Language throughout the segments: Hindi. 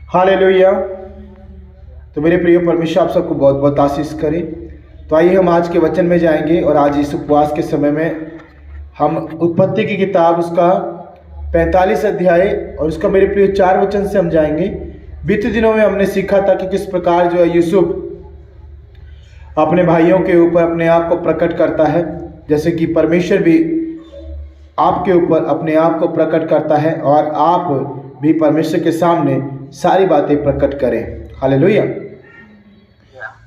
हालेलुया। तो मेरे प्रिय परमेश्वर आप सबको बहुत बहुत आशीष करे। तो आइए हम आज के वचन में जाएंगे और आज इस उपवास के समय में हम उत्पत्ति की किताब उसका 45 अध्याय और उसका मेरे प्रिय 4 वचन से हम जाएंगे। बीते दिनों में हमने सीखा था कि किस प्रकार जो है यूसुफ अपने भाइयों के ऊपर अपने आप को प्रकट करता है, जैसे कि परमेश्वर भी आपके ऊपर अपने आप को प्रकट करता है और आप भी परमेश्वर के सामने सारी बातें प्रकट करें। हालेलुया।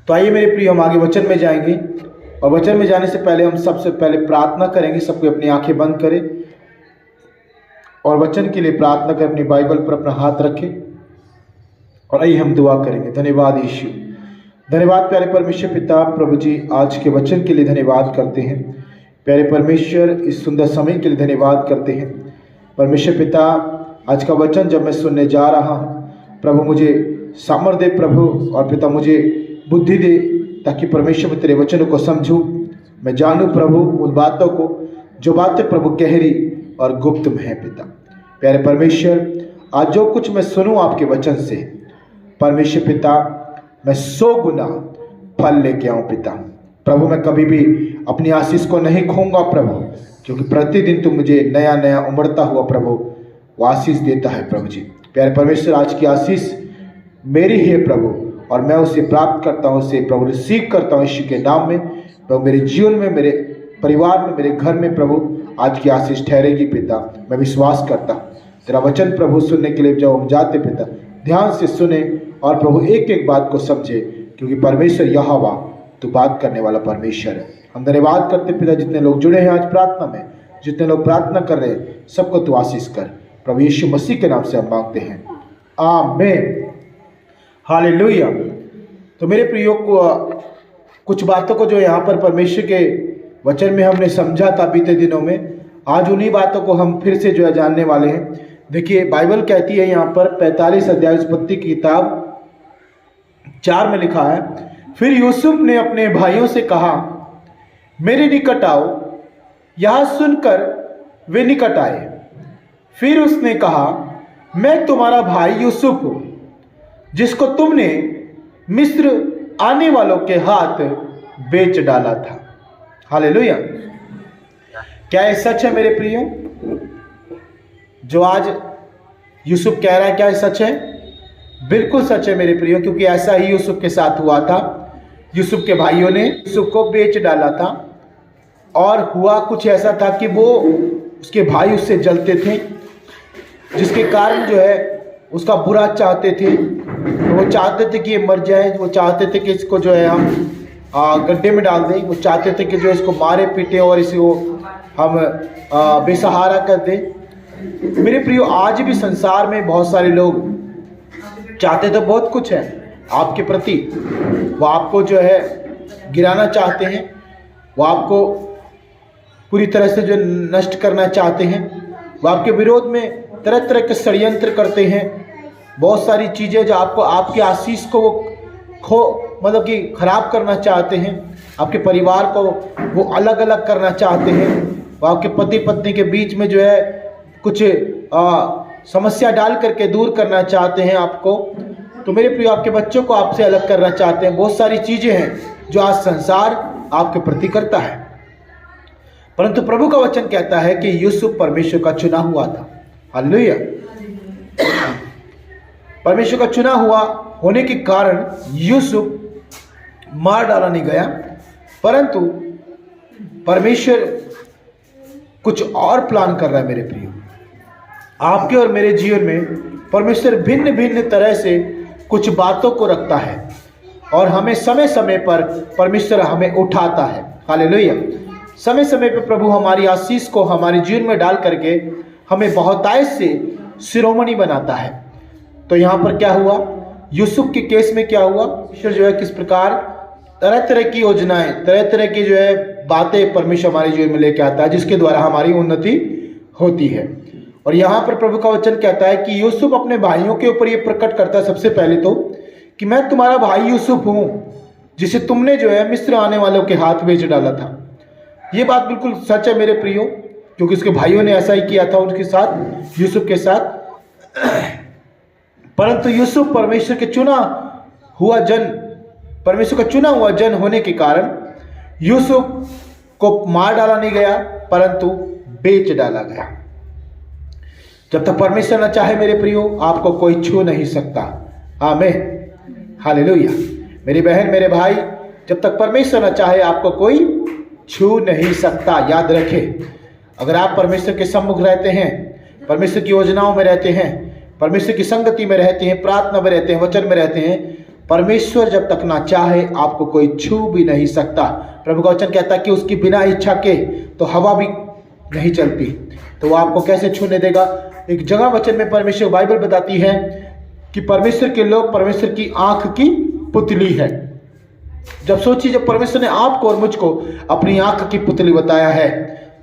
तो आइए मेरे प्रिय हम आगे वचन में जाएंगे और वचन में जाने से पहले हम सबसे पहले प्रार्थना करेंगे। सबको अपनी आंखें बंद करें और वचन के लिए प्रार्थना कर अपनी बाइबल पर अपना हाथ रखें और आइए हम दुआ करेंगे। धन्यवाद यीशु, धन्यवाद प्यारे परमेश्वर पिता प्रभु जी, आज के वचन के लिए धन्यवाद करते हैं। प्यारे परमेश्वर इस सुंदर समय के लिए धन्यवाद करते हैं। परमेश्वर पिता आज का वचन जब मैं सुनने जा रहा हूँ प्रभु, मुझे सामर्थ्य दे प्रभु, और पिता मुझे बुद्धि दे ताकि परमेश्वर तेरे वचनों को समझूं, मैं जानूं प्रभु उन बातों को जो बातें प्रभु गहरी और गुप्त में है। पिता प्यारे परमेश्वर आज जो कुछ मैं सुनूं आपके वचन से परमेश्वर पिता, मैं 100 गुना फल लेके आऊँ पिता। प्रभु मैं कभी भी अपनी आशीष को नहीं खोऊंगा प्रभु, क्योंकि प्रतिदिन तुम मुझे नया नया उमड़ता हुआ प्रभु वो आशीष देता है प्रभु जी। प्यारे परमेश्वर आज की आशीष मेरी है प्रभु, और मैं उसे प्राप्त करता हूँ, उसे प्रभु रिसीव करता हूँ यीशु के नाम में। प्रभु मेरे जीवन में, मेरे परिवार में, मेरे घर में प्रभु आज की आशीष ठहरेगी पिता। मैं विश्वास करता हूँ तेरा वचन प्रभु सुनने के लिए जब हम जाते पिता ध्यान से सुने और प्रभु एक एक बात को समझे, क्योंकि परमेश्वर यहोवा तू बात करने वाला परमेश्वर है। हम धन्यवाद करते पिता जितने लोग जुड़े हैं आज प्रार्थना में, जितने लोग प्रार्थना कर रहे हैं सबको तू आशीष कर प्रभु यीशु मसीह के नाम से हम मांगते हैं, आमीन। हालेलुया। तो मेरे प्रियो को कुछ बातों को जो यहाँ पर परमेश्वर के वचन में हमने समझा था बीते दिनों में, आज उन्हीं बातों को हम फिर से जो है जानने वाले हैं। देखिए बाइबल कहती है यहाँ पर 45 अध्याय उत्पत्ति की किताब 4 में लिखा है, फिर यूसुफ ने अपने भाइयों से कहा मेरे निकट आओ। यह सुनकर वे निकट आए। फिर उसने कहा मैं तुम्हारा भाई यूसुफ हूँ, जिसको तुमने मिस्र आने वालों के हाथ बेच डाला था। हालेलुया। क्या ये सच है मेरे प्रियो? जो आज यूसुफ कह रहा है क्या ये सच है? बिल्कुल सच है मेरे प्रियो, क्योंकि ऐसा ही यूसुफ के साथ हुआ था। यूसुफ के भाइयों ने यूसुफ को बेच डाला था और हुआ कुछ ऐसा था कि वो उसके भाई उससे जलते थे, जिसके कारण जो है उसका बुरा चाहते थे। तो वो चाहते थे कि ये मर जाए, वो चाहते थे कि इसको जो है हम गड्ढे में डाल दें, वो चाहते थे कि जो इसको मारे पीटे और इसको हम बेसहारा कर दें। मेरे प्रियो आज भी संसार में बहुत सारे लोग चाहते तो बहुत कुछ है आपके प्रति, वो आपको जो है गिराना चाहते हैं, वो आपको पूरी तरह से जो नष्ट करना चाहते हैं, वो आपके विरोध में तरह तरह के षड्यंत्र करते हैं। बहुत सारी चीज़ें जो आपको आपकी आशीष को वो मतलब कि खराब करना चाहते हैं, आपके परिवार को वो अलग अलग करना चाहते हैं, वो आपके पति पत्नी के बीच में जो है कुछ समस्या डाल करके दूर करना चाहते हैं आपको। तो मेरे प्रिय आपके बच्चों को आपसे अलग करना चाहते हैं। बहुत सारी चीज़ें हैं जो आज संसार आपके प्रति करता है, परंतु प्रभु का वचन कहता है कि यूसुफ परमेश्वर का चुना हुआ था। हालेलुया। परमेश्वर का चुना हुआ होने के कारण यूसुफ मार डाला नहीं गया, परंतु परमेश्वर कुछ और प्लान कर रहा है। मेरे प्रियो आपके और मेरे जीवन में परमेश्वर भिन्न भिन्न तरह से कुछ बातों को रखता है और हमें समय समय पर परमेश्वर हमें उठाता है। हालेलुया। समय समय पर प्रभु हमारी आशीष को हमारे जीवन में डाल करके हमें बहुतायत से शिरोमणि बनाता है। तो यहाँ पर क्या हुआ, यूसुफ के केस में क्या हुआ, ईश्वर जो है किस प्रकार तरह तरह की योजनाएं, तरह तरह की जो है बातें परमेश्वर हमारे जीवन में लेके आता है, जिसके द्वारा हमारी उन्नति होती है। और यहाँ पर प्रभु का वचन कहता है कि यूसुफ अपने भाइयों के ऊपर ये प्रकट करता है सबसे पहले तो कि मैं तुम्हारा भाई यूसुफ हूँ, जिसे तुमने जो है मिस्र आने वालों के हाथ बेच डाला था। ये बात बिल्कुल सच है मेरे प्रियो, क्योंकि उसके भाइयों ने ऐसा ही किया था उनके साथ, यूसुफ के साथ। परंतु यूसुफ परमेश्वर का चुना हुआ जन होने के कारण यूसुफ को मार डाला नहीं गया, परंतु बेच डाला गया। जब तक परमेश्वर न चाहे मेरे प्रियो, आपको कोई छू नहीं सकता। आमीन, हालेलुया। मेरी बहन, मेरे भाई, जब तक परमेश्वर न चाहे आपको कोई छू नहीं सकता। याद रखें, अगर आप परमेश्वर के सम्मुख रहते हैं, परमेश्वर की योजनाओं में रहते हैं, परमेश्वर की संगति में रहते हैं, प्रार्थना में रहते हैं, वचन में रहते हैं, परमेश्वर जब तक ना चाहे आपको कोई छू भी नहीं सकता। प्रभु का वचन कहता है कि उसकी बिना इच्छा के तो हवा भी नहीं चलती, तो वो आपको कैसे छूने देगा। एक जगह वचन में परमेश्वर बाइबल बताती है कि परमेश्वर के लोग परमेश्वर की आंख की पुतली है। जब सोचिए, जब परमेश्वर ने आपको और मुझको अपनी आंख की पुतली बताया है,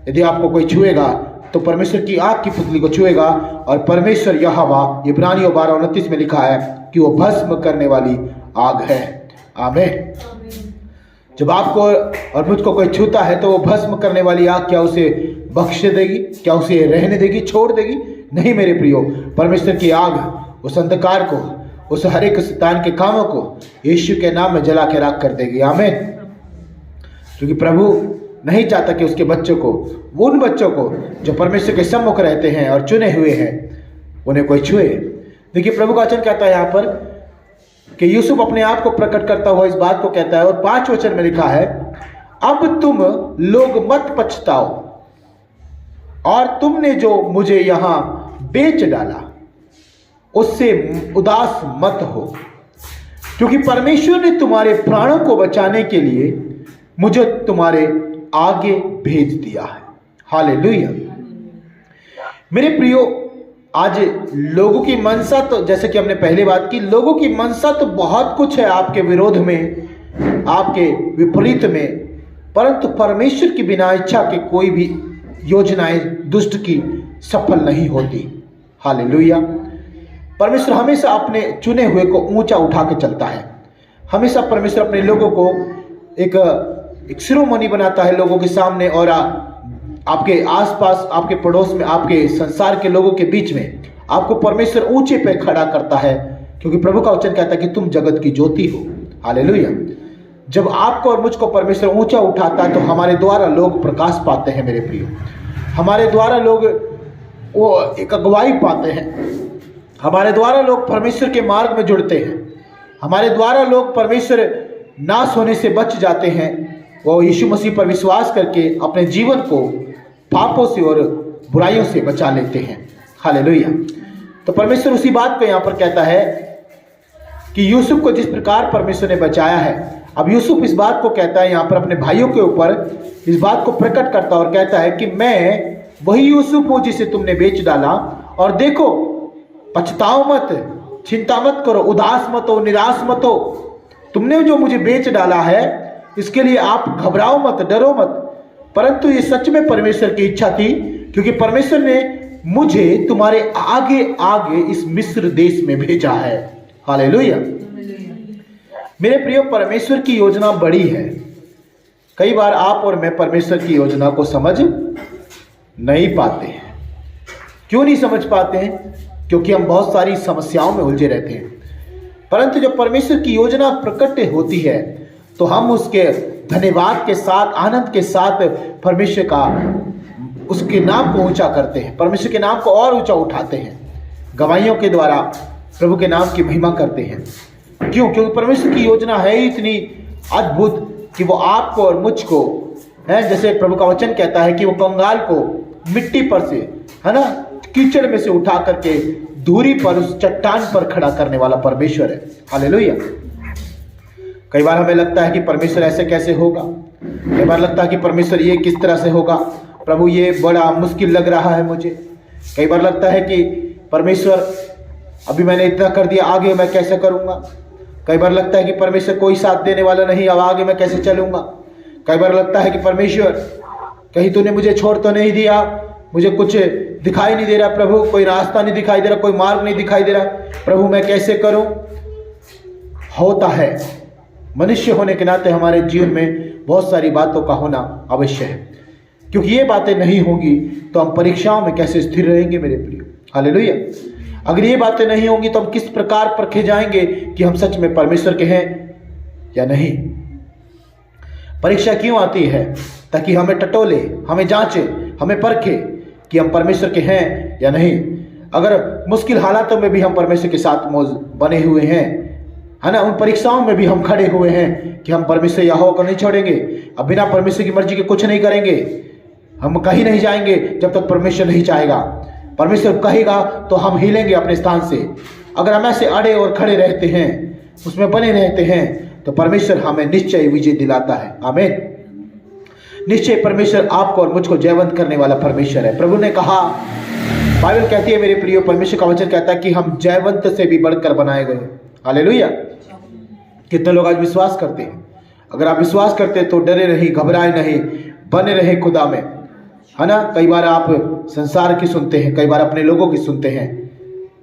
यदि आपको कोई छुएगा तो परमेश्वर की आंख की पुतली को छुएगा। और परमेश्वर यहोवा, इब्रानियों 12:29 में लिखा है कि वो भस्म करने वाली आग है। आमीन। जब आपको और मुझको कोई छूता है तो वो भस्म करने वाली आग क्या उसे बख्श देगी? क्या उसे रहने देगी, छोड़ देगी? नहीं मेरे प्रियो, परमेश्वर की आग उस अंधकार को, उस हर एक शैतान के कामों को यीशु के नाम में जला के राख कर देगी। आमीन। क्योंकि प्रभु नहीं चाहता कि उसके बच्चों को, उन बच्चों को जो परमेश्वर के सम्मुख रहते हैं और चुने हुए हैं, उन्हें कोई छुए। देखिए, प्रभु का वचन कहता है यहाँ पर कि यूसुफ अपने आप को प्रकट करता हुआ इस बात को कहता है, और 5 वचन में लिखा है, अब तुम लोग मत पछताओ और तुमने जो मुझे यहां बेच डाला उससे उदास मत हो, क्योंकि परमेश्वर ने तुम्हारे प्राणों को बचाने के लिए मुझे तुम्हारे आगे भेज दिया है। हालेलुया। मेरे प्रियो, आज लोगों की मनसा तो, जैसे कि हमने पहले बात की, लोगों की मनसा तो बहुत कुछ है आपके विरोध में, आपके विपरीत में, परंतु परमेश्वर की बिना इच्छा के कोई भी योजनाएं दुष्ट की सफल नहीं होती। हालेलुया। परमेश्वर हमेशा अपने चुने हुए को ऊंचा उठा के चलता है। हमेशा परमेश्वर अपने लोगों को एक शिरोमणि बनाता है लोगों के सामने, और आपके आसपास, आपके पड़ोस में, आपके संसार के लोगों के बीच में आपको परमेश्वर ऊंचे पे खड़ा करता है, क्योंकि प्रभु का वचन कहता है कि तुम जगत की ज्योति हो। हालेलुया। जब आपको और मुझको परमेश्वर ऊंचा उठाता है तो हमारे द्वारा लोग प्रकाश पाते हैं मेरे प्रिय। हमारे द्वारा लोग वो एक अगुवाई पाते हैं, हमारे द्वारा लोग परमेश्वर के मार्ग में जुड़ते हैं, हमारे द्वारा लोग परमेश्वर नाश होने से बच जाते हैं। वो यीशु मसीह पर विश्वास करके अपने जीवन को पापों से और बुराइयों से बचा लेते हैं। हालेलुया। तो परमेश्वर उसी बात को यहाँ पर कहता है कि यूसुफ को जिस प्रकार परमेश्वर ने बचाया है, अब यूसुफ इस बात को कहता है यहाँ पर अपने भाइयों के ऊपर, इस बात को प्रकट करता और कहता है कि मैं वही यूसुफ हूँ जिसे तुमने बेच डाला, और देखो, पछताओ मत, चिंता मत करो, उदास मत हो, निराश मत हो। तुमने जो मुझे बेच डाला है इसके लिए आप घबराओ मत, डरो मत, परंतु ये सच में परमेश्वर की इच्छा थी, क्योंकि परमेश्वर ने मुझे तुम्हारे आगे आगे इस मिस्र देश में भेजा है। हालेलुया। मेरे प्रियो, परमेश्वर की योजना बड़ी है। कई बार आप और मैं परमेश्वर की योजना को समझ नहीं पाते हैं। क्यों नहीं समझ पाते हैं? क्योंकि हम बहुत सारी समस्याओं में उलझे रहते हैं। परंतु जब परमेश्वर की योजना प्रकट होती है तो हम उसके धन्यवाद के साथ, आनंद के साथ परमेश्वर का, उसके नाम को ऊंचा करते हैं, परमेश्वर के नाम को और ऊंचा उठाते हैं, गवाहियों के द्वारा प्रभु के नाम की महिमा करते हैं। क्यों? क्योंकि परमेश्वर की योजना है इतनी अद्भुत कि वो आपको और मुझको, है जैसे प्रभु का वचन कहता है कि वो कंगाल को मिट्टी पर से, है ना, कीचड़ में से उठा करके धूरी पर, उस चट्टान पर खड़ा करने वाला परमेश्वर है। हालेलुया। कई बार हमें लगता है कि परमेश्वर ऐसे कैसे होगा, कई बार लगता है कि परमेश्वर ये किस तरह से होगा, प्रभु ये बड़ा मुश्किल लग रहा है मुझे। कई बार लगता है कि परमेश्वर अभी मैंने इतना कर दिया, आगे मैं कैसे करूँगा। कई बार लगता है कि परमेश्वर कोई साथ देने वाला नहीं, अब आगे मैं कैसे चलूँगा। कई बार लगता है कि परमेश्वर कहीं तूने मुझे छोड़ तो नहीं दिया, मुझे कुछ दिखाई नहीं दे रहा प्रभु, कोई रास्ता नहीं दिखाई दे रहा, कोई मार्ग नहीं दिखाई दे रहा, प्रभु मैं कैसे करूं। होता है, मनुष्य होने के नाते हमारे जीवन में बहुत सारी बातों का होना अवश्य है। क्योंकि ये बातें नहीं होंगी तो हम परीक्षाओं में कैसे स्थिर रहेंगे मेरे प्रियो। हालेलुया। अगर ये बातें नहीं होंगी तो हम किस प्रकार परखे जाएंगे कि हम सच में परमेश्वर के हैं या नहीं। परीक्षा क्यों आती है? ताकि हमें टटोले, हमें जांचे, हमें परखे कि हम परमेश्वर के हैं या नहीं। अगर मुश्किल हालातों में भी हम परमेश्वर के साथ बने हुए हैं, है ना, उन परीक्षाओं में भी हम खड़े हुए हैं कि हम परमेश्वर यहोवा को नहीं छोड़ेंगे, अब बिना परमेश्वर की मर्जी के कुछ नहीं करेंगे, हम कहीं नहीं जाएंगे जब तक परमेश्वर नहीं चाहेगा। परमेश्वर कहेगा तो हम हिलेंगे अपने स्थान से। अगर हम ऐसे अड़े और खड़े रहते हैं, उसमें बने रहते हैं, तो परमेश्वर हमें निश्चय विजय दिलाता है। आमीन। निश्चय परमेश्वर आपको और मुझको जयवंत करने वाला परमेश्वर है। प्रभु ने कहा, बाइबल कहती है मेरे प्रियो, परमेश्वर का वचन कहता है कि हम जयवंत से भी बढ़कर बनाए गए। हालेलुया। कितने लोग आज विश्वास करते हैं? अगर आप विश्वास करते हैं तो डरे नहीं, घबराए नहीं, बने रहे खुदा में, है ना। कई बार आप संसार की सुनते हैं, कई बार अपने लोगों की सुनते हैं।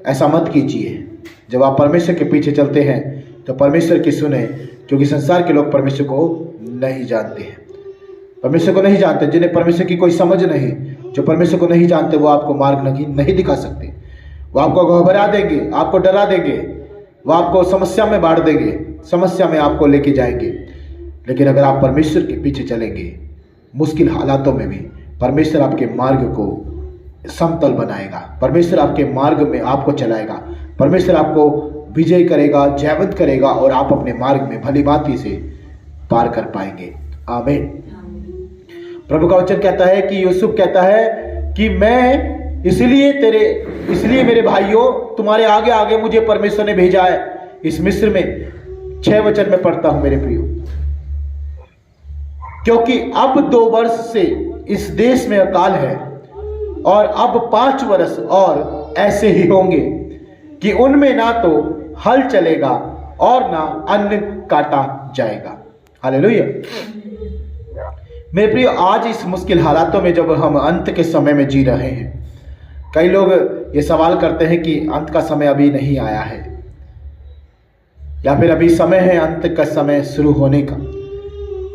ऐसा मत कीजिए। जब आप परमेश्वर के पीछे चलते हैं तो परमेश्वर की सुने, क्योंकि संसार के लोग परमेश्वर को नहीं जानते हैं, परमेश्वर को नहीं जानते। जिन्हें परमेश्वर की कोई समझ नहीं, जो परमेश्वर को नहीं जानते, वो आपको मार्ग नहीं दिखा सकते। वो आपको घबरा देंगे, आपको डरा देंगे, वो आपको समस्या में बांट देंगे, समस्या में आपको लेके जाएंगे। लेकिन अगर आप परमेश्वर के पीछे चलेंगे, मुश्किल हालातों में भी परमेश्वर आपके मार्ग को समतल बनाएगा, परमेश्वर आपके मार्ग में आपको चलाएगा, परमेश्वर आपको विजय करेगा, जयवंत करेगा, और आप अपने मार्ग में भली भांति से पार कर पाएंगे। आमीन। प्रभु का वचन कहता है कि यूसुफ कहता है कि मैं इसलिए मेरे भाइयों, तुम्हारे आगे आगे मुझे परमेश्वर ने भेजा है। इस मिस्र में 6 वचन में पढ़ता हूं मेरे प्रियो, क्योंकि अब 2 वर्ष से इस देश में अकाल है, और अब 5 वर्ष और ऐसे ही होंगे कि उनमें ना तो हल चलेगा और ना अन्न काटा जाएगा। हालेलुया। मेरे प्रियो, आज इस मुश्किल हालातों में जब हम अंत के समय में जी रहे हैं, कई लोग ये सवाल करते हैं कि अंत का समय अभी नहीं आया है, या फिर अभी समय है अंत का समय शुरू होने का।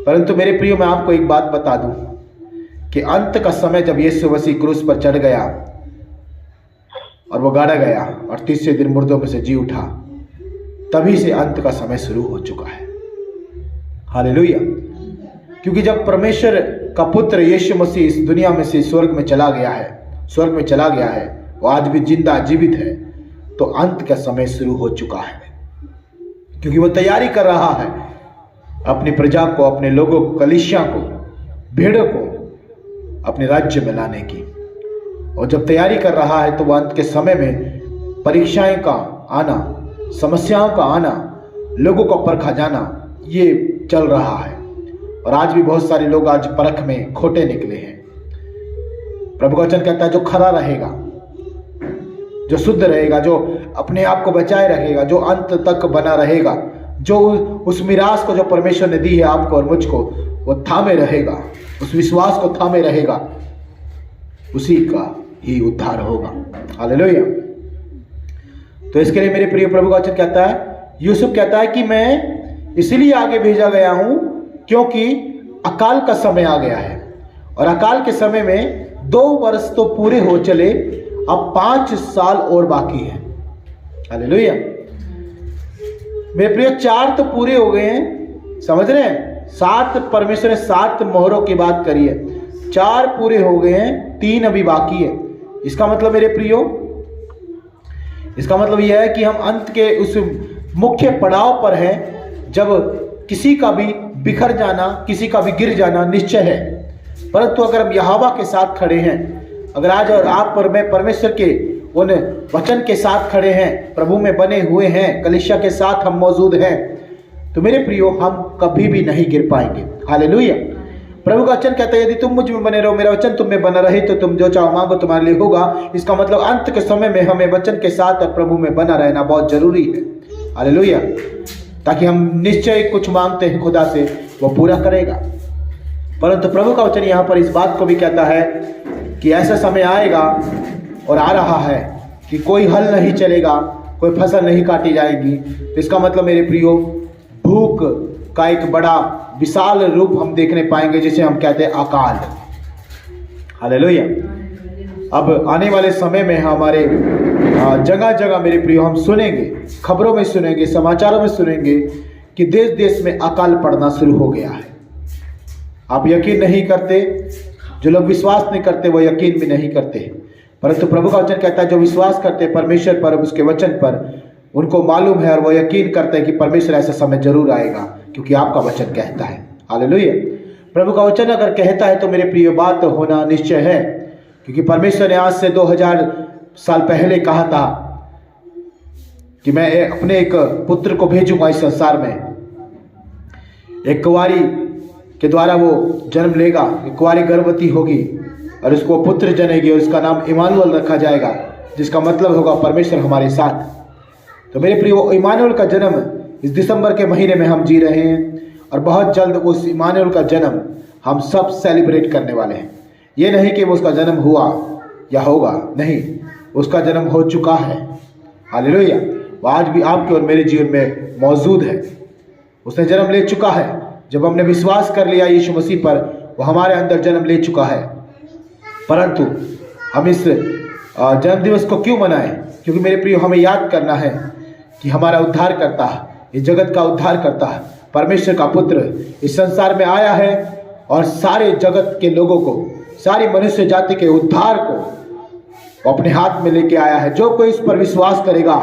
परंतु मेरे प्रियो, मैं आपको एक बात बता दूं कि अंत का समय जब यीशु मसीह क्रूस पर चढ़ गया और वो गाड़ा गया और तीसरे दिन मुर्दों में से जी उठा, तभी से अंत का समय शुरू हो चुका है। हालेलुया। क्योंकि जब परमेश्वर का पुत्र यीशु मसीह इस दुनिया में से स्वर्ग में चला गया है, वो आज भी जिंदा जीवित है, तो अंत का समय शुरू हो चुका है। क्योंकि वो तैयारी कर रहा है अपनी प्रजा को, अपने लोगों को, कलीसिया को, भेड़ों को अपने राज्य में लाने की। और जब तैयारी कर रहा है तो वह अंत के समय में परीक्षाएं का आना, समस्याओं का आना, लोगों को परखा जाना, ये चल रहा है। और आज भी बहुत सारे लोग आज परख में खोटे निकले हैं। प्रभु का वचन कहता है, जो खरा रहेगा, जो शुद्ध रहेगा, जो अपने आप को बचाए रखेगा, जो अंत तक बना रहेगा, जो उस मिरास को जो परमेश्वर ने दी है आपको और मुझको, वो थामे रहेगा, उस विश्वास को थामे रहेगा, उसी का ही उद्धार होगा। हालेलुया। तो इसके लिए मेरे प्रिय प्रभु का वचन कहता है, यूसुफ कहता है कि मैं इसलिए आगे भेजा गया हूं क्योंकि अकाल का समय आ गया है, और अकाल के समय में 2 वर्ष तो पूरे हो चले, अब 5 साल और बाकी है। हालेलुया। मेरे प्रिय, 4 तो पूरे हो गए हैं, समझ रहे हैं। 7 परमेश्वर ने 7 मोहरों की बात करी है, 4 पूरे हो गए हैं, 3 अभी बाकी है। इसका मतलब मेरे प्रियो, इसका मतलब यह है कि हम अंत के उस मुख्य पड़ाव पर हैं जब किसी का भी बिखर जाना, किसी का भी गिर जाना निश्चय है। परंतु अगर हम यहोवा के साथ खड़े हैं, अगर आज और आप पर मैं परमेश्वर के उन वचन के साथ खड़े हैं, प्रभु में बने हुए हैं, कलीसिया के साथ हम मौजूद हैं, तो मेरे प्रियो हम कभी भी नहीं गिर पाएंगे। हालेलुया। प्रभु का वचन कहता है, यदि तुम मुझ में बने रहो, मेरा वचन तुम में बना रहे, तो तुम जो चाहो मांगो तुम्हारे लिए होगा। इसका मतलब अंत के समय में हमें वचन के साथ और प्रभु में बना रहना बहुत जरूरी है। हालेलुया। ताकि हम निश्चय कुछ मांगते हैं खुदा से, वो पूरा करेगा। परंतु प्रभु का वचन यहाँ पर इस बात को भी कहता है कि ऐसा समय आएगा और आ रहा है कि कोई हल नहीं चलेगा, कोई फसल नहीं काटी जाएगी। तो इसका मतलब मेरे प्रियो, भूख का एक बड़ा विशाल रूप हम देखने पाएंगे, जिसे हम कहते हैं अकाल। हालेलुया। अब आने वाले समय में हमारे जगह जगह मेरे प्रियो हम सुनेंगे, खबरों में सुनेंगे, समाचारों में सुनेंगे कि देश देश में अकाल पड़ना शुरू हो गया है। आप यकीन नहीं करते, जो लोग विश्वास नहीं करते वो यकीन भी नहीं करते, परंतु प्रभु का वचन कहता है जो विश्वास करते परमेश्वर पर, उसके वचन पर, उनको मालूम है और वो यकीन करते हैं कि परमेश्वर ऐसा समय जरूर आएगा, क्योंकि आपका वचन कहता है। हालेलुया। प्रभु का वचन अगर कहता है तो मेरे प्रिय बात होना निश्चय है, क्योंकि परमेश्वर ने आज से 2000 साल पहले कहा था कि मैं अपने एक पुत्र को भेजूंगा इस संसार में। एक कुंवारी के द्वारा वो जन्म लेगा, एक कुंवारी गर्भवती होगी और उसको पुत्र जनेगी और उसका नाम इमानुएल रखा जाएगा, जिसका मतलब होगा परमेश्वर हमारे साथ। तो मेरे प्रियो, इमानुएल का जन्म इस दिसंबर के महीने में हम जी रहे हैं और बहुत जल्द उस इमानुएल का जन्म हम सब सेलिब्रेट करने वाले हैं। ये नहीं कि वो उसका जन्म हुआ या होगा, नहीं, उसका जन्म हो चुका है। हालेलुया। वो आज भी आपके और मेरे जीवन में मौजूद है। उसने जन्म ले चुका है। जब हमने विश्वास कर लिया यीशु मसीह पर, वो हमारे अंदर जन्म ले चुका है। परंतु हम इस जन्मदिवस को क्यों मनाएं? क्योंकि मेरे प्रियो, हमें याद करना है कि हमारा उद्धार करता है, इस जगत का उद्धार करता है, परमेश्वर का पुत्र इस संसार में आया है और सारे जगत के लोगों को, सारी मनुष्य जाति के उद्धार को अपने हाथ में लेके आया है। जो कोई इस पर विश्वास करेगा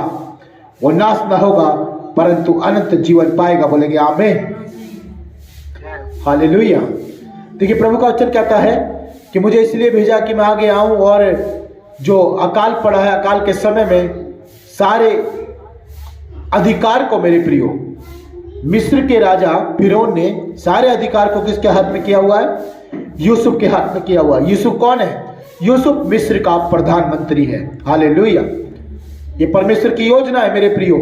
वो नाश न होगा परंतु अनंत जीवन पाएगा। बोलेंगे आमीन। हालेलुया। देखिए, प्रभु का वचन कहता है कि मुझे इसलिए भेजा कि मैं आगे आऊं और जो अकाल पड़ा है, अकाल के समय में सारे अधिकार को, मेरे प्रियो, मिस्र के राजा फिरौन ने सारे अधिकार को किसके हाथ में किया हुआ है? यूसुफ के हाथ में किया हुआ है। यूसुफ कौन है? यूसुफ मिस्र का प्रधानमंत्री है। हालेलुया। ये परमेश्वर की योजना है मेरे प्रियो।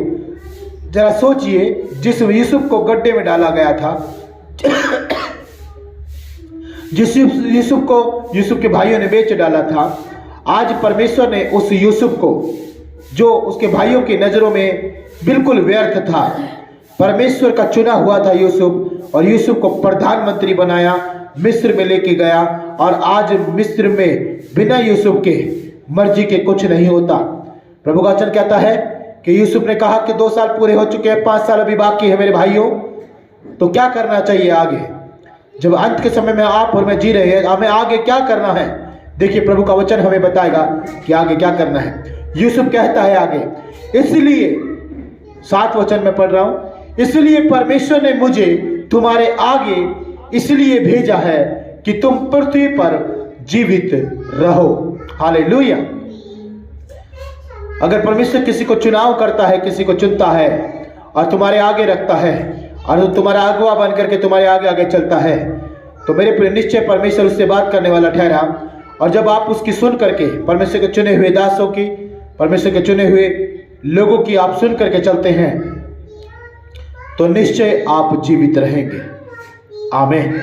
जरा सोचिए, जिस यूसुफ को गड्ढे में डाला गया था, जिस यूसुफ को यूसुफ के भाइयों ने बेच डाला था, आज परमेश्वर ने उस यूसुफ को, जो उसके भाइयों की नजरों में बिल्कुल व्यर्थ था, परमेश्वर का चुना हुआ था यूसुफ, और यूसुफ को प्रधानमंत्री बनाया, मिस्र में लेके गया। और आज मिस्र में बिना यूसुफ के मर्जी के कुछ नहीं होता। प्रभु का वचन कहता है कि यूसुफ ने कहा कि 2 साल पूरे हो चुके हैं, 5 साल अभी बाकी है मेरे भाइयों, तो क्या करना चाहिए आगे? जब अंत के समय में आप और मैं जी रहे हैं, हमें आगे क्या करना है? देखिए, प्रभु का वचन हमें बताएगा कि आगे क्या करना है। यूसुफ कहता है आगे, इसलिए 7 वचन में पढ़ रहा हूं, इसलिए परमेश्वर ने मुझे तुम्हारे आगे इसलिए भेजा है कि तुम पृथ्वी पर जीवित रहो। हालेलुया। अगर परमेश्वर किसी को चुनाव करता है, किसी को चुनता है और तुम्हारे आगे रखता है और तुम्हारा अगुवा बन करके तुम्हारे आगे आगे चलता है, तो मेरे प्रिय, निश्चय परमेश्वर उससे बात करने वाला ठहरा। और जब आप उसकी सुन करके, परमेश्वर के चुने हुए दासों की, परमेश्वर के चुने हुए लोगों की आप सुन करके चलते हैं, तो निश्चय आप जीवित रहेंगे। आमीन।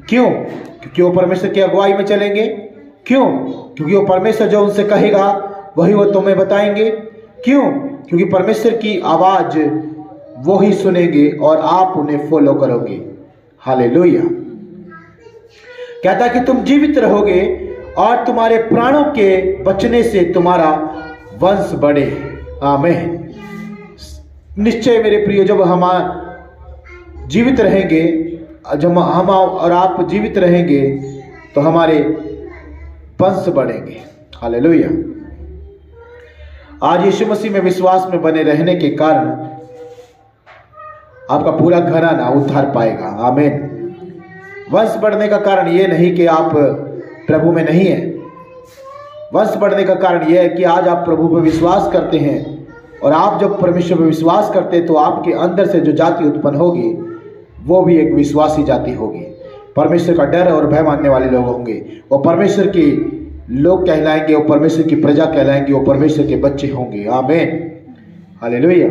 क्यों? क्योंकि वो परमेश्वर की अगुवाई में चलेंगे। क्यों? क्योंकि वो परमेश्वर जो उनसे कहेगा वही वो तुम्हें बताएंगे। क्यों? क्योंकि परमेश्वर की आवाज वो ही सुनेंगे और आप उन्हें फॉलो करोगे। हालेलुया। कहता है कि तुम जीवित रहोगे और तुम्हारे प्राणों के बचने से तुम्हारा वंश बढ़े। आमीन। निश्चय मेरे प्रिय, जब हम जीवित रहेंगे, जब हम और आप जीवित रहेंगे तो हमारे वंश बढ़ेंगे। हालेलुया। आज यीशु मसीह में विश्वास में बने रहने के कारण आपका पूरा घराना उद्धार पाएगा। आमीन। वंश बढ़ने का कारण यह नहीं कि आप प्रभु में नहीं हैं। वंश बढ़ने का कारण यह है कि आज आप प्रभु पर विश्वास करते हैं, और आप जब परमेश्वर पर विश्वास करते हैं तो आपके अंदर से जो जाति उत्पन्न होगी वो भी एक विश्वासी जाति होगी। परमेश्वर का डर और भय मानने वाले लोग होंगे। वो परमेश्वर के लोग कहलाएंगे, वो परमेश्वर की प्रजा कहलाएंगे, वो परमेश्वर के बच्चे होंगे। आमीन। हालेलुया।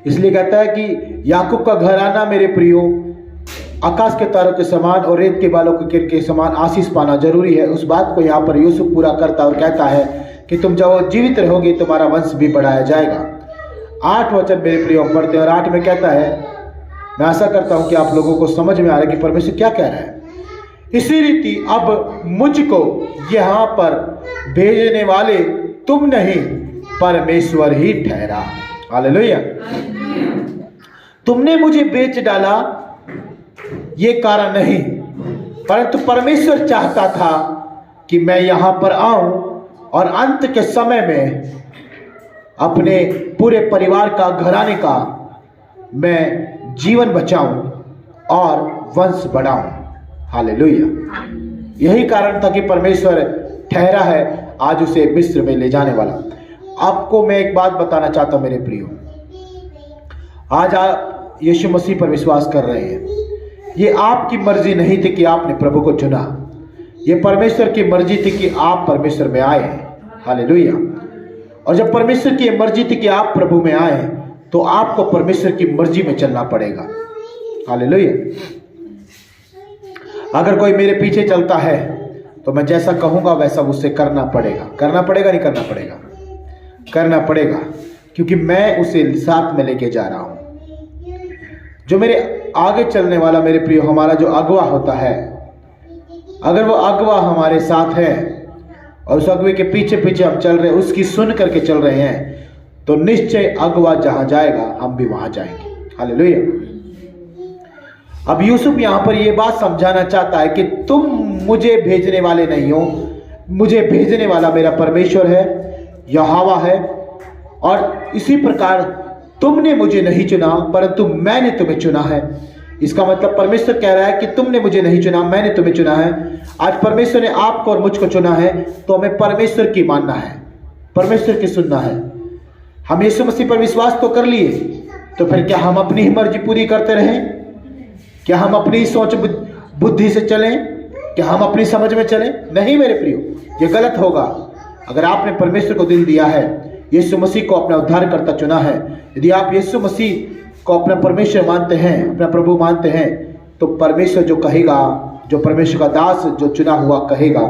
इसलिए कहता है कि याकूब का घराना मेरे प्रियो आकाश के तारों के समान और रेत के बालों के किरण के समान आशीष पाना जरूरी है। उस बात को यहाँ पर यूसुफ पूरा करता और कहता है कि तुम जब जीवित रहोगे तुम्हारा वंश भी बढ़ाया जाएगा। 8 वचन मेरे प्रियो पढ़ते हैं और 8 में कहता है, मैं आशा करता हूं कि आप लोगों को समझ में आ रहा है कि परमेश्वर क्या कह रहा है। इसी रीति अब मुझको यहाँ पर भेजने वाले तुम नहीं, परमेश्वर ही ठहरा। हालेलुया। तुमने मुझे बेच डाला ये कारण नहीं, परंतु परमेश्वर चाहता था कि मैं यहां पर आऊं और अंत के समय में अपने पूरे परिवार का, घराने का मैं जीवन बचाऊं और वंश बढ़ाऊं। हालेलुया। यही कारण था कि परमेश्वर ठहरा है आज उसे मिस्र में ले जाने वाला। आपको मैं एक बात बताना चाहता हूं मेरे प्रियो, आज आप यीशु मसीह पर विश्वास कर रहे हैं, ये आपकी मर्जी नहीं थी कि आपने प्रभु को चुना, ये परमेश्वर की मर्जी थी कि आप परमेश्वर में आए हैं। हालेलुया। और जब परमेश्वर की मर्जी थी कि आप प्रभु में आए तो आपको परमेश्वर की मर्जी में चलना पड़ेगा। हालेलुया। अगर कोई मेरे पीछे चलता है तो मैं जैसा कहूंगा वैसा उससे करना पड़ेगा। करना पड़ेगा, नहीं करना पड़ेगा? करना पड़ेगा, क्योंकि मैं उसे साथ में लेके जा रहा हूं। जो मेरे आगे चलने वाला, मेरे प्रिय, हमारा जो अगवा होता है, अगर वो अगवा हमारे साथ है और उस अगवे के पीछे पीछे हम चल रहे हैं, उसकी सुन करके चल रहे हैं, तो निश्चय अगवा जहां जाएगा हम भी वहां जाएंगे। हालेलुया। अब यूसुफ यहां पर यह बात समझाना चाहता है कि तुम मुझे भेजने वाले नहीं हो, मुझे भेजने वाला मेरा परमेश्वर है, यहोवा है। और इसी प्रकार तुमने मुझे नहीं चुना परंतु मैंने तुम्हें चुना है। इसका मतलब परमेश्वर कह रहा है कि तुमने मुझे नहीं चुना, मैंने तुम्हें चुना है। आज परमेश्वर ने आपको और मुझको चुना है तो हमें परमेश्वर की मानना है, परमेश्वर की सुनना है। हम यीशु मसीह पर विश्वास तो कर लिए, तो फिर क्या हम अपनी ही मर्जी पूरी करते रहें? क्या हम अपनी सोच बुद्धि से चलें? क्या हम अपनी समझ में चलें? नहीं मेरे प्रियो, ये गलत होगा। अगर आपने परमेश्वर को दिल दिया है, यीशु मसीह को अपना उद्धारकर्ता चुना है, यदि आप यीशु मसीह को अपना परमेश्वर मानते हैं, अपना प्रभु मानते हैं, तो परमेश्वर जो कहेगा, जो परमेश्वर का दास जो चुना हुआ कहेगा,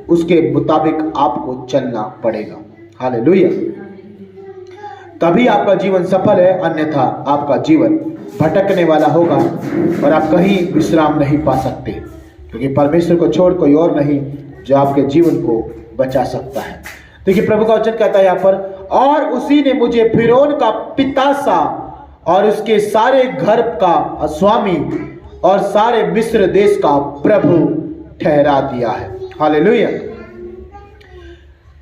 उसके मुताबिक आपको चलना पड़ेगा। हालेलुया। तभी आपका जीवन सफल है, अन्यथा आपका जीवन भटकने वाला होगा और आप कहीं विश्राम नहीं पा सकते, क्योंकि परमेश्वर को छोड़ कोई और नहीं जो आपके जीवन को बचा सकता है। देखिए प्रभु का वचन कहता है यहाँ पर, और उसी ने मुझे फिरौन का पिता सा और उसके सारे घर का स्वामी और सारे मिस्र देश का प्रभु ठहरा दिया है। हालेलुया।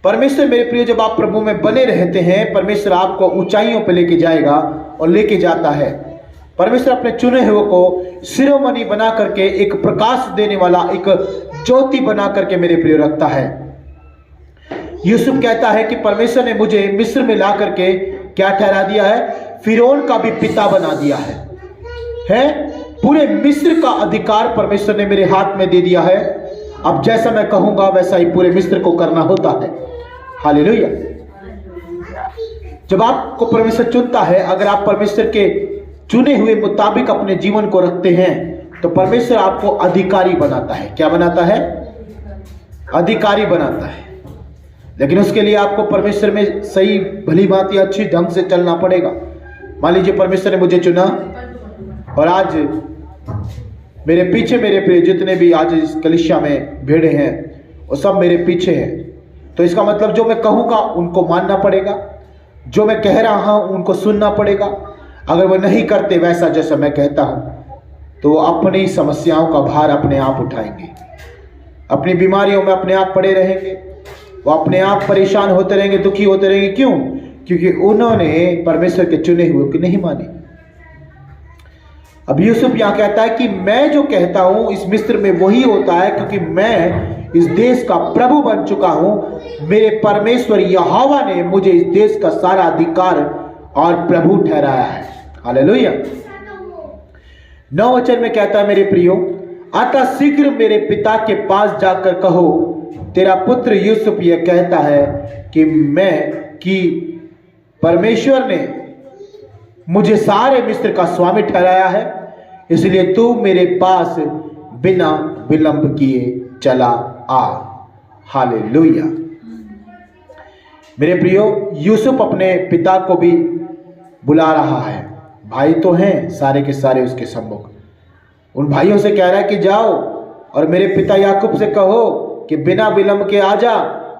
परमेश्वर मेरे प्रिय, जब आप प्रभु में बने रहते हैं, परमेश्वर आपको ऊंचाइयों पर लेके जाएगा और लेके जाता है। परमेश्वर अपने चुने हुए को शिरोमणि बना करके, एक प्रकाश देने वाला, एक ज्योति बना करके मेरे प्रिय रखता है। यूसुफ कहता है कि परमेश्वर ने मुझे मिस्र में ला करके क्या ठहरा दिया है? फिरौन का भी पिता बना दिया है? पूरे मिस्र का अधिकार परमेश्वर ने मेरे हाथ में दे दिया है। अब जैसा मैं कहूंगा वैसा ही पूरे मिस्र को करना होता है। हालेलुया। जब आपको परमेश्वर चुनता है, अगर आप परमेश्वर के चुने हुए मुताबिक अपने जीवन को रखते हैं, तो परमेश्वर आपको अधिकारी बनाता है। क्या बनाता है? अधिकारी बनाता है। लेकिन उसके लिए आपको परमेश्वर में सही भली भांति अच्छी ढंग से चलना पड़ेगा। मान लीजिए परमेश्वर ने मुझे चुना और आज मेरे पीछे, मेरे प्रिय, जितने भी आज इस कलीसिया में भेड़े हैं वो सब मेरे पीछे हैं, तो इसका मतलब जो मैं कहूँगा उनको मानना पड़ेगा, जो मैं कह रहा हूँ उनको सुनना पड़ेगा। अगर वो नहीं करते वैसा जैसा मैं कहता हूँ, तो वो अपनी समस्याओं का भार अपने आप उठाएंगे, अपनी बीमारियों में अपने आप पड़े रहेंगे, वो अपने आप परेशान होते रहेंगे, दुखी होते रहेंगे। क्यों? क्योंकि उन्होंने परमेश्वर के चुने हुए की नहीं मानी। अब यूसुफ यहां कहता है कि मैं जो कहता हूं इस मिस्र में वही होता है, क्योंकि मैं इस देश का प्रभु बन चुका हूं। मेरे परमेश्वर यहोवा ने मुझे इस देश का सारा अधिकार और प्रभु ठहराया है। हालेलुया। 9 वचन में कहता है मेरे प्रियो, अतः शीघ्र मेरे पिता के पास जाकर कहो, तेरा पुत्र यूसुफ यह कहता है कि परमेश्वर ने मुझे सारे मिस्र का स्वामी ठहराया है, इसलिए तू मेरे पास बिना विलंब किए चला आ। हालेलुया। मेरे प्रियो, यूसुफ अपने पिता को भी बुला रहा है। भाई तो हैं सारे के सारे उसके सम्मुख। उन भाइयों से कह रहा है कि जाओ और मेरे पिता याकूब से कहो कि बिना विलंब के आ जा,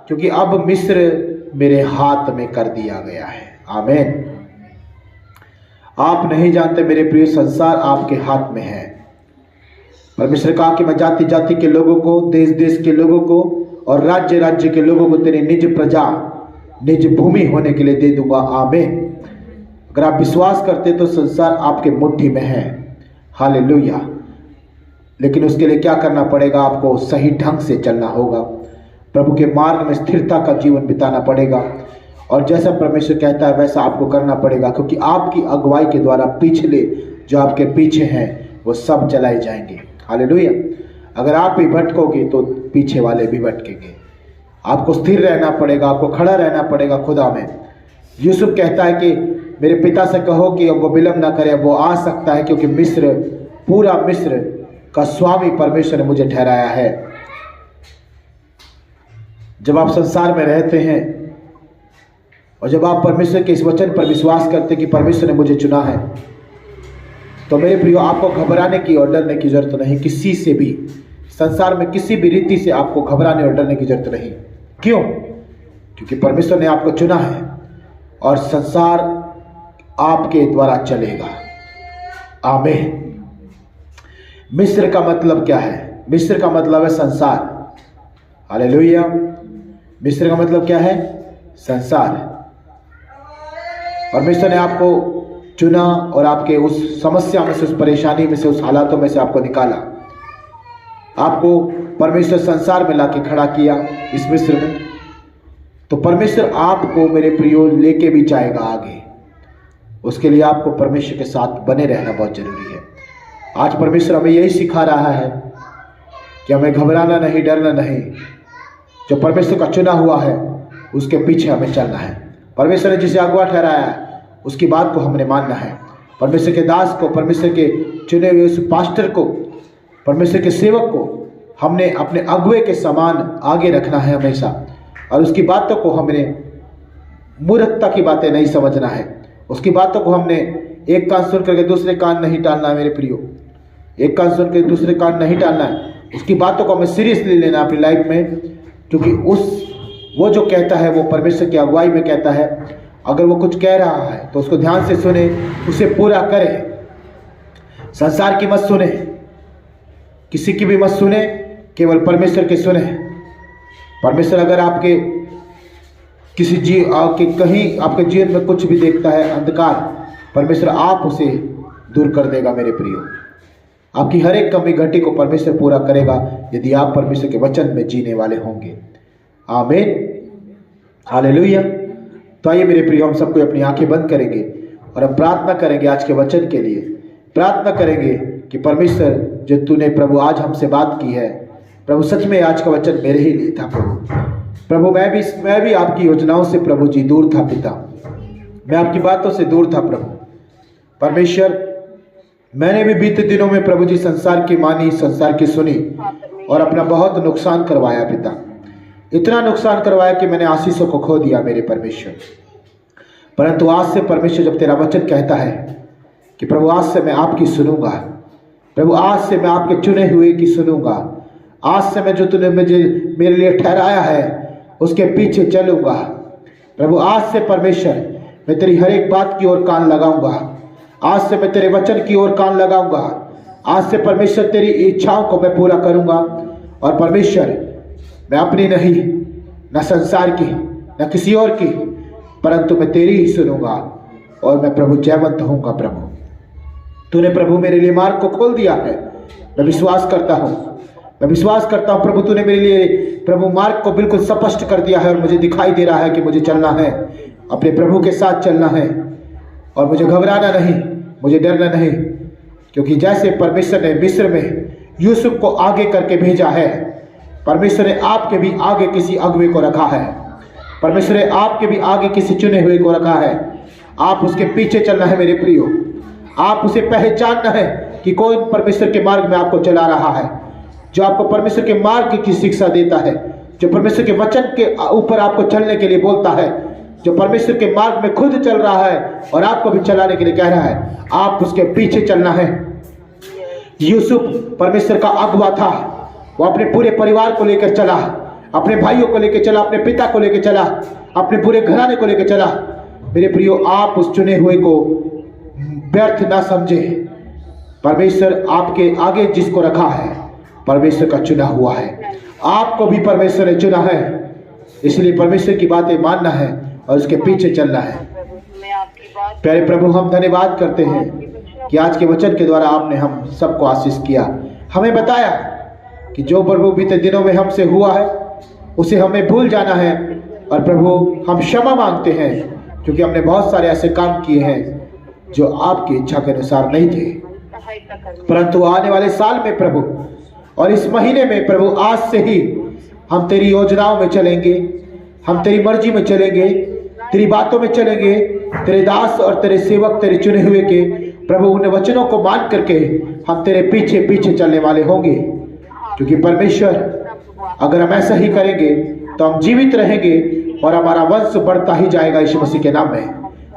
क्योंकि अब मिस्र मेरे हाथ में कर दिया गया है। आमीन। आप नहीं जानते मेरे प्रिय, संसार आपके हाथ में है। परमेश्वर ने कहा कि मैं जाति जाति के लोगों को, देश देश के लोगों को और राज्य राज्य के लोगों को तेरे निज प्रजा, निज भूमि होने के लिए दे दूंगा। आमीन। अगर आप विश्वास करते तो संसार आपके मुट्ठी में है। हालेलुया। लेकिन उसके लिए क्या करना पड़ेगा? आपको सही ढंग से चलना होगा, प्रभु के मार्ग में स्थिरता का जीवन बिताना पड़ेगा, और जैसा परमेश्वर कहता है वैसा आपको करना पड़ेगा, क्योंकि आपकी अगुवाई के द्वारा पिछले जो आपके पीछे हैं वो सब चलाए जाएंगे। हालेलुया। अगर आप भी भटकोगे तो पीछे वाले भी भटकेंगे। आपको स्थिर रहना पड़ेगा, आपको खड़ा रहना पड़ेगा खुदा में। यूसुफ कहता है कि मेरे पिता से कहो कि वो विलंब ना करे, वो आ सकता है, क्योंकि मिस्र, पूरा मिस्र का स्वामी परमेश्वर ने मुझे ठहराया है। जब आप संसार में रहते हैं और जब आप परमेश्वर के इस वचन पर विश्वास करते कि परमेश्वर ने मुझे चुना है, तो मेरे प्रियो आपको घबराने की और डरने की जरूरत नहीं। किसी से भी, संसार में किसी भी रीति से आपको घबराने और डरने की जरूरत नहीं। क्यों? क्योंकि परमेश्वर ने आपको चुना है और संसार आपके द्वारा चलेगा। आमीन। मिस्र का मतलब क्या है? मिस्र का मतलब है संसार। हालेलुया। मिस्र का मतलब क्या है? संसार। परमेश्वर ने आपको चुना और आपके उस समस्या में से, उस परेशानी में से, उस हालातों में से आपको निकाला। आपको परमेश्वर संसार में लाके खड़ा किया इस मिस्र में। तो परमेश्वर आपको मेरे प्रियो लेके भी जाएगा आगे। उसके लिए आपको परमेश्वर के साथ बने रहना बहुत जरूरी है। आज परमेश्वर हमें यही सिखा रहा है कि हमें घबराना नहीं, डरना नहीं। जो परमेश्वर का चुना हुआ है उसके पीछे हमें चलना है। परमेश्वर ने जिसे अगुआ ठहराया है उसकी बात को हमने मानना है। परमेश्वर के दास को, परमेश्वर के चुने हुए उस पास्टर को, परमेश्वर के सेवक को हमने अपने अगुए के समान आगे रखना है हमेशा, और उसकी बातों को हमने मूर्खता की बातें नहीं समझना है। उसकी बातों को हमने एक कान सुन करके दूसरे कान नहीं टालना है मेरे प्रियो। एक कान सुन के दूसरे कान नहीं टालना है। उसकी बातों को हमें सीरियसली लेना अपनी लाइफ में, क्योंकि वो जो कहता है वो परमेश्वर की अगुवाई में कहता है। अगर वो कुछ कह रहा है तो उसको ध्यान से सुने, उसे पूरा करे। संसार की मत सुने, किसी की भी मत सुने, केवल परमेश्वर की सुने। परमेश्वर अगर आपके कहीं आपके जीवन में कुछ भी देखता है अंधकार, परमेश्वर आप उसे दूर कर देगा मेरे प्रियो। आपकी हर एक कमी घटी को परमेश्वर पूरा करेगा यदि आप परमेश्वर के वचन में जीने वाले होंगे। आमीन। हालेलुया। तो आइए मेरे प्रियो, हम सबको अपनी आंखें बंद करेंगे और हम प्रार्थना करेंगे आज के वचन के लिए। प्रार्थना करेंगे कि परमेश्वर, जो तूने प्रभु आज हमसे बात की है, प्रभु सच में आज का वचन मेरे ही लिए था प्रभु। मैं भी आपकी योजनाओं से प्रभु जी दूर था पिता, मैं आपकी बातों से दूर था प्रभु। परमेश्वर, मैंने भी बीते दिनों में प्रभु जी संसार की मानी, संसार की सुनी और अपना बहुत नुकसान करवाया पिता। इतना नुकसान करवाया कि मैंने आशीषों को खो दिया मेरे परमेश्वर। परंतु आज से परमेश्वर, जब तेरा वचन कहता है कि प्रभु आज से मैं आपकी सुनूंगा, प्रभु आज से मैं आपके चुने हुए की सुनूंगा, आज से मैं जो तूने मुझे मेरे लिए ठहराया है उसके पीछे चलूंगा। प्रभु आज से परमेश्वर, मैं तेरी हर एक बात की ओर कान लगाऊंगा। आज से मैं तेरे वचन की ओर कान लगाऊंगा। आज से परमेश्वर तेरी इच्छाओं को मैं पूरा करूंगा। और परमेश्वर, मैं अपनी नहीं, न संसार की, न किसी और की, परंतु मैं तेरी ही सुनूंगा और मैं प्रभु जयवंत होऊंगा। प्रभु तूने प्रभु मेरे लिए मार्ग को खोल दिया है। मैं विश्वास करता हूँ, मैं विश्वास करता हूँ प्रभु, तूने मेरे लिए प्रभु मार्ग को बिल्कुल स्पष्ट कर दिया है और मुझे दिखाई दे रहा है कि मुझे चलना है, अपने प्रभु के साथ चलना है और मुझे घबराना नहीं, मुझे डरना नहीं। क्योंकि जैसे परमेश्वर ने मिस्र में यूसुफ को आगे करके भेजा है, परमेश्वर ने आपके भी आगे किसी अगुवे को रखा है। परमेश्वर ने आपके भी आगे किसी चुने हुए को रखा है। आप उसके पीछे चलना है मेरे प्रियो। आप उसे पहचानना है कि कौन परमेश्वर के मार्ग में आपको चला रहा है, जो आपको परमेश्वर के मार्ग की शिक्षा देता है, जो परमेश्वर के वचन के ऊपर आपको चलने के लिए बोलता है, जो परमेश्वर के मार्ग में खुद चल रहा है और आपको भी चलाने के लिए कह रहा है। आप उसके पीछे चलना है। यूसुफ परमेश्वर का अगुवा था वो अपने पूरे परिवार को लेकर चला, अपने भाइयों को लेकर चला, अपने पिता को लेकर चला, अपने पूरे घराने को लेकर चला। मेरे प्रियो, आप उस चुने हुए को व्यर्थ ना समझे। परमेश्वर आपके आगे जिसको रखा है परमेश्वर का चुना हुआ है। आपको भी परमेश्वर ने चुना है, इसलिए परमेश्वर की बातें मानना है और उसके पीछे चलना है। प्यारे प्रभु, हम धन्यवाद करते हैं कि आज के वचन के द्वारा आपने हम सबको आशीष किया, हमें बताया कि जो प्रभु बीते दिनों में हमसे हुआ है उसे हमें भूल जाना है। और प्रभु, हम क्षमा मांगते हैं क्योंकि हमने बहुत सारे ऐसे काम किए हैं जो आपकी इच्छा के अनुसार नहीं थे। परंतु आने वाले साल में प्रभु और इस महीने में प्रभु, आज से ही हम तेरी योजनाओं में चलेंगे, हम तेरी मर्जी में चलेंगे, तेरी बातों में चलेंगे। तेरे दास और तेरे सेवक, तेरे चुने हुए के प्रभु उन वचनों को मान करके हम तेरे पीछे पीछे चलने वाले होंगे। क्योंकि परमेश्वर, अगर हम ऐसा ही करेंगे तो हम जीवित रहेंगे और हमारा वंश बढ़ता ही जाएगा यीशु मसीह के नाम में।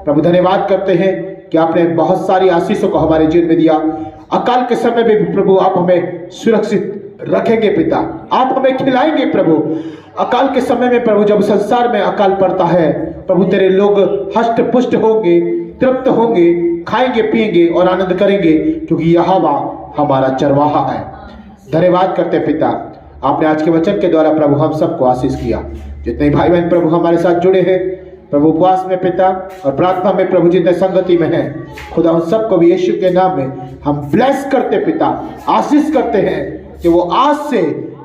प्रभु, धन्यवाद करते हैं कि आपने बहुत सारी आशीषों को हमारे जीवन में दिया। अकाल के समय में भी प्रभु आप हमें सुरक्षित रखेंगे पिता, आप हमें खिलाएंगे प्रभु। अकाल के समय में प्रभु, जब संसार में अकाल पड़ता है प्रभु, तेरे लोग हष्ट पुष्ट होंगे, तृप्त होंगे, खाएंगे पिएंगे और आनंद करेंगे, क्योंकि यहोवा हमारा चरवाहा है। धन्यवाद करते पिता, आपने आज के वचन के द्वारा प्रभु हम सबको आशीष किया। जितने भाई बहन प्रभु हमारे साथ जुड़े हैं प्रभु, उपवास में पिता और प्रार्थना में प्रभु, जितने संगति में हैं खुदा, उन सबको भी यीशु के नाम में हम ब्लेस करते पिता, आशीष करते हैं कि वो आज से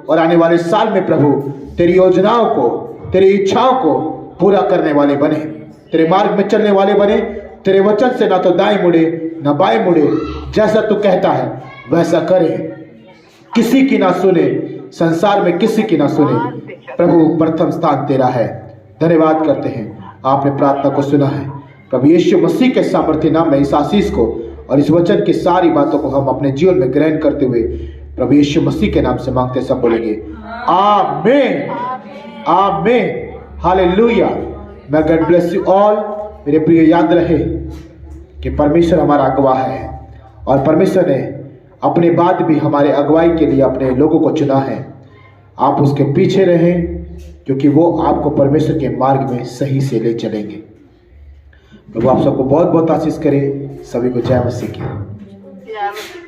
और आने वाले साल में प्रभु तेरी योजनाओं को, तेरी इच्छाओं को पूरा करने वाले बने, तेरे मार्ग में चलने वाले बने। तेरे वचन से ना तो दाएं मुड़े ना बाएं मुड़े, जैसा तू कहता है वैसा करे, किसी की ना सुने, संसार में किसी की ना सुने। प्रभु, प्रथम स्थान तेरा है। धन्यवाद करते हैं, आपने प्रार्थना को सुना है। प्रभु यीशु मसीह के सामर्थ्य नाम में इस आशीष को और इस वचन की सारी बातों को हम अपने जीवन में ग्रहण करते हुए प्रभु यीशु मसीह के नाम से मांगते, सब बोलेंगे आमीन, आमीन, हालेलुया। मैं गॉड ब्लेस यू ऑल। मेरे प्रिय, याद रहे कि परमेश्वर हमारा अगुवा है और परमेश्वर ने अपने बाद भी हमारे अगुवाई के लिए अपने लोगों को चुना है। आप उसके पीछे रहें, क्योंकि वो आपको परमेश्वर के मार्ग में सही से ले चलेंगे। प्रभु आप सबको बहुत बहुत आशीष करे। सभी को जय मसीह की।